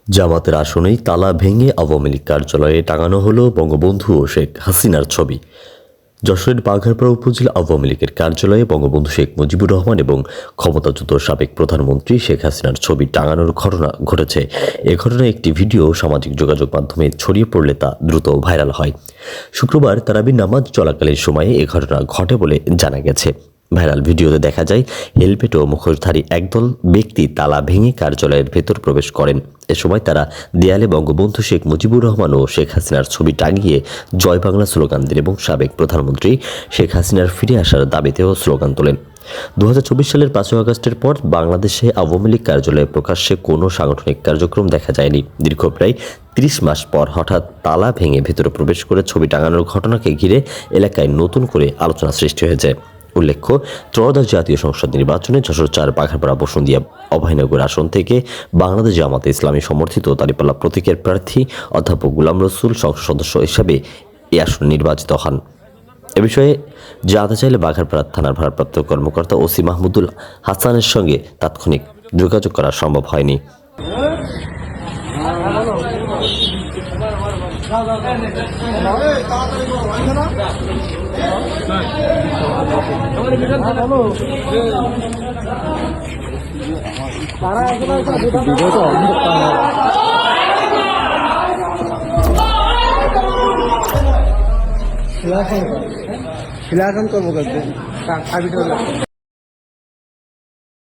জামাতের আসনেই তালা ভেঙে আওয়ামী লীগ কার্যালয়ে টাঙানো হলো বঙ্গবন্ধু ও শেখ হাসিনার ছবি। যশোরের বাঘারপাড়া উপজেলা আওয়ামী লীগের কার্যালয়ে বঙ্গবন্ধু শেখ মুজিবুর রহমান এবং ক্ষমতাচ্যুত সাবেক প্রধানমন্ত্রী শেখ হাসিনার ছবি টাঙানোর ঘটনা ঘটেছে। এ ঘটনায় একটি ভিডিও সামাজিক যোগাযোগ মাধ্যমে ছড়িয়ে পড়লে তা দ্রুত ভাইরাল হয়। শুক্রবার তারাবির নামাজ চলাকালীন সময়ে এ ঘটনা ঘটে বলে জানা গেছে। ভাইরাল ভিডিওতে দেখা যায় হেলমেট ও মুখোশধারী একদল ব্যক্তি তালা ভেঙে কার্যালয়ের ভেতর প্রবেশ করেন। এ সময় তারা দেয়ালে বঙ্গবন্ধু শেখ মুজিবুর রহমান ও শেখ হাসিনার ছবি টাঙিয়ে জয় বাংলা স্লোগান দেন এবং সাবেক প্রধানমন্ত্রী শেখ হাসিনার ফিরে আসার দাবিতেও স্লোগান তোলেন। 2024 সালের 5 আগস্টের পর বাংলাদেশে আওয়ামী লীগ কার্যালয়ে প্রকাশ্যে কোনো সাংগঠনিক কার্যক্রম দেখা যায়নি। দীর্ঘ প্রায় 30 মাস পর হঠাৎ তালা ভেঙে ভেতরে প্রবেশ করে ছবি টাঙানোর ঘটনাকে ঘিরে এলাকায় নতুন করে আলোচনা সৃষ্টি হয়েছে। উল্লেখ্য, ত্রয়োদশ জাতীয় সংসদ নির্বাচনে যশোর 4 বাঘারপাড়া বসুন্ধিয়া অভয়নগর আসন থেকে বাংলাদেশ জামাতে ইসলামী সমর্থিত দাঁড়িপাল্লা প্রতীকের প্রার্থী অধ্যাপক গোলাম রসুল সংসদ সদস্য হিসাবে এই আসনে নির্বাচিত হন। এ বিষয়ে জানতে চাইলে বাঘারপাড়া থানার ভারপ্রাপ্ত কর্মকর্তা ওসি মাহমুদুল হাসানের সঙ্গে তাৎক্ষণিক যোগাযোগ করা সম্ভব হয়নি। শিলাসন করবো